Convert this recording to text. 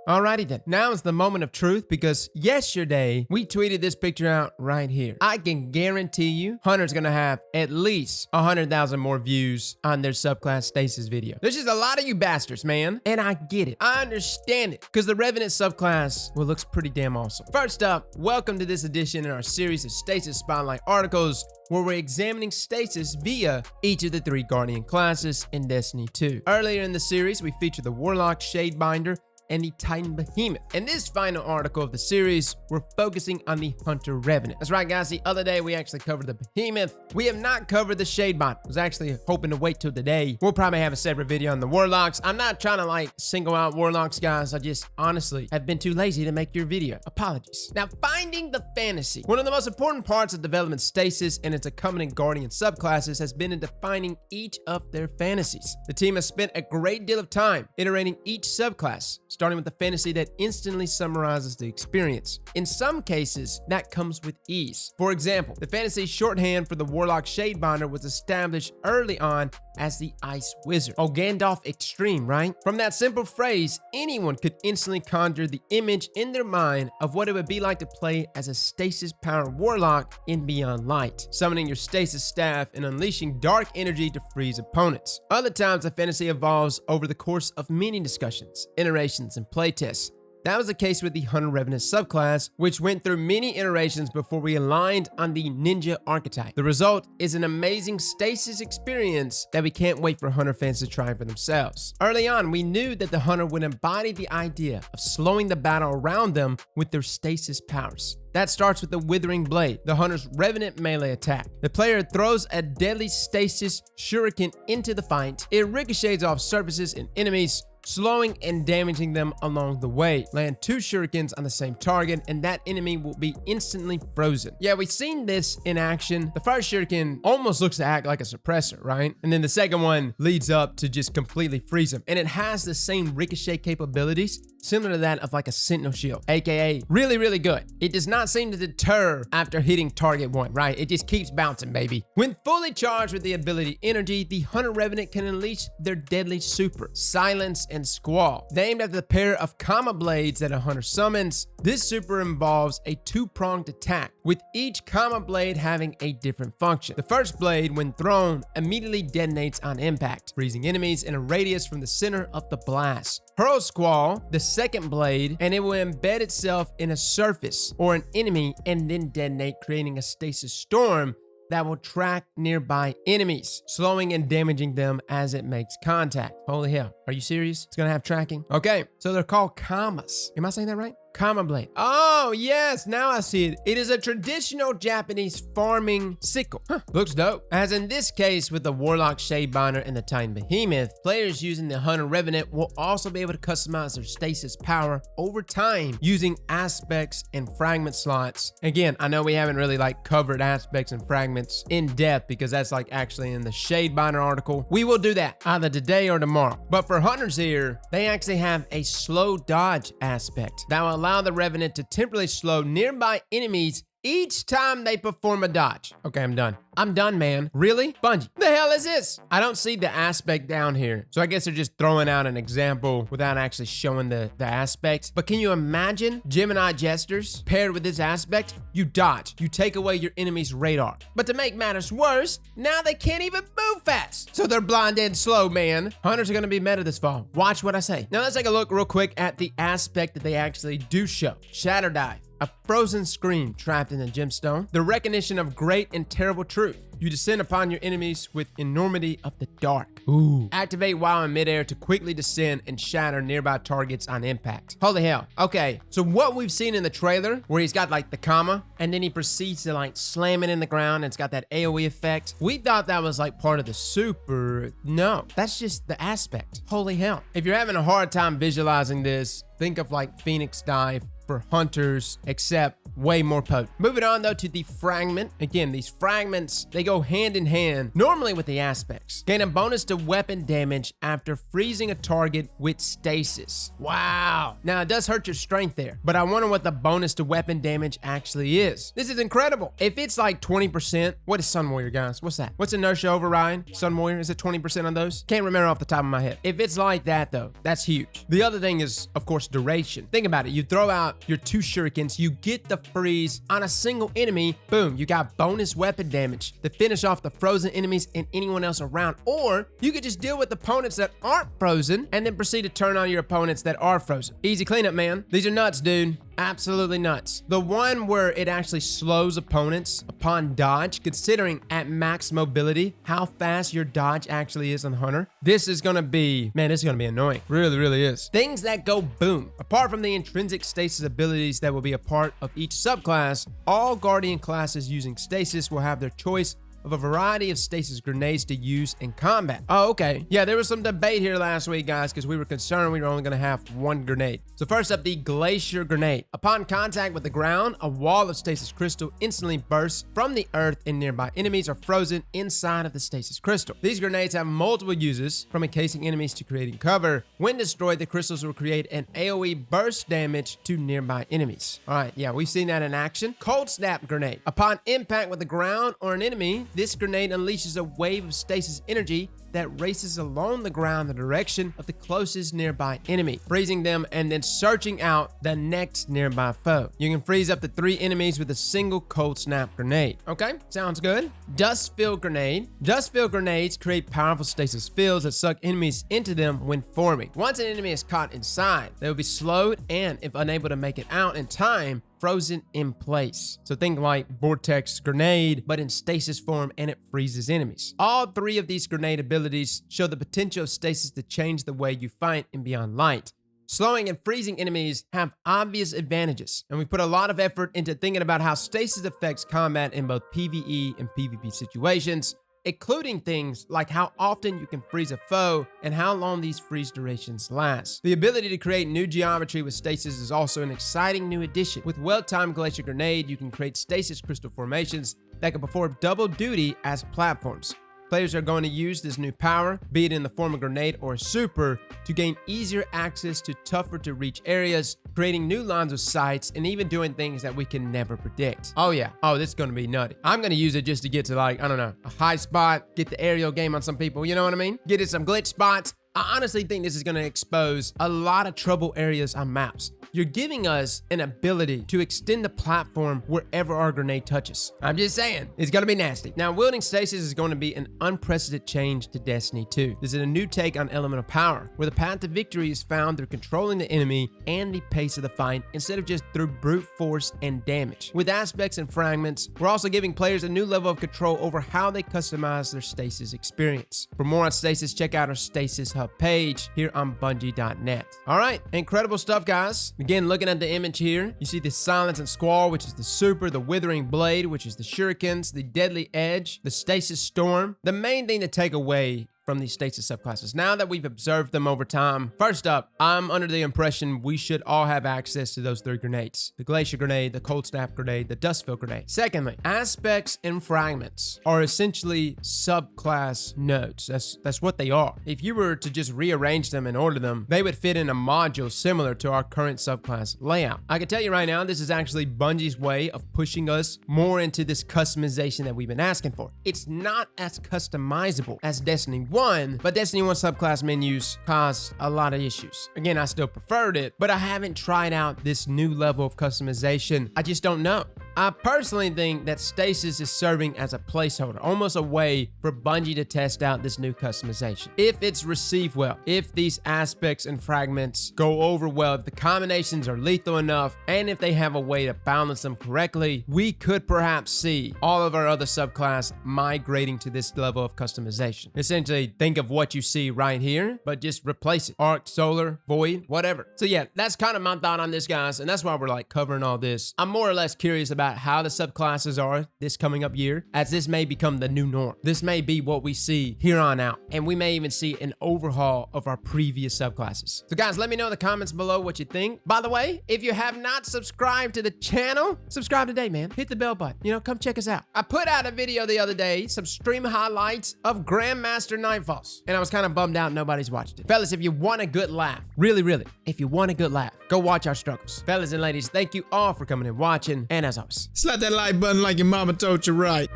Alrighty then, now is the moment of truth because yesterday we tweeted this picture out right here. I can guarantee you Hunter's gonna have at least 100,000 more views on their subclass Stasis video. There's just a lot of you bastards, man. And I get it. I understand it because the Revenant subclass, well, looks pretty damn awesome. First up, welcome to this edition in our series of Stasis Spotlight articles where we're examining Stasis via each of the 3 Guardian classes in Destiny 2. Earlier in the series, we featured the Warlock, Shadebinder, and the Titan Behemoth. In this final article of the series, we're focusing on the Hunter Revenant. That's right, guys. The other day, we actually covered the Behemoth. We have not covered the Shadebinder. I was actually hoping to wait till today. We'll probably have a separate video on the Warlocks. I'm not trying to like single out Warlocks, guys. I just honestly have been too lazy to make your video. Apologies. Now, finding the fantasy. One of the most important parts of development Stasis and its accompanying Guardian subclasses has been in defining each of their fantasies. The team has spent a great deal of time iterating each subclass, starting with the fantasy that instantly summarizes the experience. In some cases, that comes with ease. For example, the fantasy shorthand for the Warlock Shadebinder was established early on as the Ice Wizard. Oh, Gandalf Extreme, right? From that simple phrase, anyone could instantly conjure the image in their mind of what it would be like to play as a stasis-powered Warlock in Beyond Light, summoning your stasis staff and unleashing dark energy to freeze opponents. Other times, the fantasy evolves over the course of many discussions, iterations, and playtests. That was the case with the Hunter Revenant subclass, which went through many iterations before we aligned on the ninja archetype. The result is an amazing Stasis experience that we can't wait for Hunter fans to try for themselves. Early on, we knew that the Hunter would embody the idea of slowing the battle around them with their Stasis powers. That starts with the Withering Blade, the Hunter's Revenant melee attack. The player throws a deadly Stasis shuriken into the fight. It ricochets off surfaces and enemies, slowing and damaging them along the way. Land 2 shurikens on the same target, and that enemy will be instantly frozen. Yeah, we've seen this in action. The first shuriken almost looks to act like a suppressor, right? And then the second one leads up to just completely freeze them. And it has the same ricochet capabilities, similar to that of like a Sentinel shield, aka really, really good. It does not seem to deter after hitting target 1, right? It just keeps bouncing, baby. When fully charged with the ability Energy, the Hunter Revenant can unleash their deadly super, Silence and Squall. Named after the pair of Kama blades that a Hunter summons, this super involves a 2-pronged attack, with each Kama blade having a different function. The first blade, when thrown, immediately detonates on impact, freezing enemies in a radius from the center of the blast. Hurl Squall, the second blade, and it will embed itself in a surface or an enemy and then detonate, creating a stasis storm that will track nearby enemies, slowing and damaging them as it makes contact. Holy hell, are you serious? It's gonna have tracking? Okay, so they're called Kamas. Am I saying that right? Kama blade. Oh, yes, now I see it. It is a traditional Japanese farming sickle. Looks dope. As in this case with the Warlock Shadebinder and the Titan Behemoth, players using the Hunter Revenant will also be able to customize their stasis power over time using aspects and fragment slots. Again, I know we haven't really like covered aspects and fragments in depth because that's like actually in the Shadebinder article. We will do that either today or tomorrow. But for Hunters here, they actually have a slow dodge aspect that will allow the Revenant to temporarily slow nearby enemies each time they perform a dodge. Okay, I'm done. I'm done, man. Really? Bungie, the hell is this? I don't see the aspect down here. So I guess they're just throwing out an example without actually showing the aspect. But can you imagine Gemini Jesters paired with this aspect? You dodge. You take away your enemy's radar. But to make matters worse, now they can't even move fast. So they're blind and slow, man. Hunters are going to be meta this fall. Watch what I say. Now let's take a look real quick at the aspect that they actually do show. Shatter Dive. A frozen scream trapped in a gemstone. The recognition of great and terrible truth. You descend upon your enemies with enormity of the dark. Ooh. Activate while in midair to quickly descend and shatter nearby targets on impact. Holy hell. Okay, so what we've seen in the trailer, where he's got like the Kama, and then he proceeds to like slam it in the ground, and it's got that AoE effect. We thought that was like part of the super. No, that's just the aspect. Holy hell. If you're having a hard time visualizing this, think of like Phoenix Dive for hunters, except way more potent. Moving on though to the fragment. Again, these fragments, they go hand in hand, normally with the aspects. Gain a bonus to weapon damage after freezing a target with stasis. Wow. Now it does hurt your strength there, but I wonder what the bonus to weapon damage actually is. This is incredible. If it's like 20%, what is Sun Warrior, guys? What's that? What's inertia override? Sun Warrior, is it 20% on those? Can't remember off the top of my head. If it's like that though, that's huge. The other thing is, of course, duration. Think about it. You throw out your 2 shurikens, you get the freeze on a single enemy, boom, you got bonus weapon damage to finish off the frozen enemies and anyone else around. Or you could just deal with opponents that aren't frozen and then proceed to turn on your opponents that are frozen. Easy cleanup, man. These are nuts, dude. Absolutely nuts. The one where it actually slows opponents upon dodge, considering at max mobility how fast your dodge actually is on Hunter. This is gonna be, man, this is gonna be annoying. Really, really is. Things that go boom. Apart from the intrinsic stasis abilities that will be a part of each subclass, all Guardian classes using stasis will have their choice of a variety of stasis grenades to use in combat. Oh, okay. Yeah, there was some debate here last week, guys, because we were concerned we were only going to have 1 grenade. So first up, the Glacier Grenade. Upon contact with the ground, a wall of stasis crystal instantly bursts from the earth and nearby enemies are frozen inside of the stasis crystal. These grenades have multiple uses, from encasing enemies to creating cover. When destroyed, the crystals will create an AoE burst damage to nearby enemies. All right, yeah, we've seen that in action. Cold Snap Grenade. Upon impact with the ground or an enemy, this grenade unleashes a wave of stasis energy that races along the ground in the direction of the closest nearby enemy, freezing them and then searching out the next nearby foe. You can freeze up to 3 enemies with a single Cold Snap Grenade. Okay, sounds good. Dust Field Grenade. Dust Field Grenades create powerful stasis fields that suck enemies into them when forming. Once an enemy is caught inside, they will be slowed and, if unable to make it out in time, frozen in place. So think like Vortex Grenade, but in stasis form, and it freezes enemies. All 3 of these grenade abilities show the potential of stasis to change the way you fight in Beyond Light. Slowing and freezing enemies have obvious advantages, and we put a lot of effort into thinking about how stasis affects combat in both PvE and PvP situations, including things like how often you can freeze a foe and how long these freeze durations last. The ability to create new geometry with stasis is also an exciting new addition. With well-timed Glacier Grenade, you can create stasis crystal formations that can perform double duty as platforms. Players are going to use this new power, be it in the form of grenade or super, to gain easier access to tougher to reach areas, creating new lines of sights, and even doing things that we can never predict. Oh yeah, oh, this is going to be nutty. I'm going to use it just to get to, like, I don't know, a high spot, get the aerial game on some people, you know what I mean? Get in some glitch spots. I honestly think this is going to expose a lot of trouble areas on maps. You're giving us an ability to extend the platform wherever our grenade touches. I'm just saying, it's gonna be nasty. Now, wielding stasis is going to be an unprecedented change to Destiny 2. This is a new take on elemental power, where the path to victory is found through controlling the enemy and the pace of the fight, instead of just through brute force and damage. With aspects and fragments, we're also giving players a new level of control over how they customize their stasis experience. For more on stasis, check out our Stasis Hub page here on Bungie.net. All right, incredible stuff, guys. Again, looking at the image here, you see the Silence and Squall, which is the super, the Withering Blade, which is the shurikens, the Deadly Edge, the Stasis Storm. The main thing to take away from these stasis subclasses, now that we've observed them over time. First up, I'm under the impression we should all have access to those 3 grenades. The Glacier Grenade, the Cold Snap Grenade, the Dustfield Grenade. Secondly, aspects and fragments are essentially subclass nodes. That's what they are. If you were to just rearrange them and order them, they would fit in a module similar to our current subclass layout. I can tell you right now, this is actually Bungie's way of pushing us more into this customization that we've been asking for. It's not as customizable as Destiny 1, but Destiny 1 subclass menus caused a lot of issues. Again, I still preferred it, but I haven't tried out this new level of customization. I just don't know. I personally think that Stasis is serving as a placeholder, almost a way for Bungie to test out this new customization. If it's received well, if these aspects and fragments go over well, if the combinations are lethal enough, and if they have a way to balance them correctly, we could perhaps see all of our other subclass migrating to this level of customization. Essentially, think of what you see right here, but just replace it. Arc, Solar, Void, whatever. So yeah, that's kind of my thought on this, guys, and that's why we're like covering all this. I'm more or less curious about about how the subclasses are this coming up year, as this may become the new norm. This may be what we see here on out, and we may even see an overhaul of our previous subclasses. So guys, let me know in the comments below what you think. By the way, if you have not subscribed to the channel, subscribe today, man. Hit the bell button. You know, come check us out. I put out a video the other day, some stream highlights of Grandmaster NIGHTFALLs, and I was kind of bummed out nobody's watched it. Fellas, if you want a good laugh, really, if you want a good laugh, go watch our struggles. Fellas and ladies, thank you all for coming and watching, and as always, Slap that like button like your mama told you right.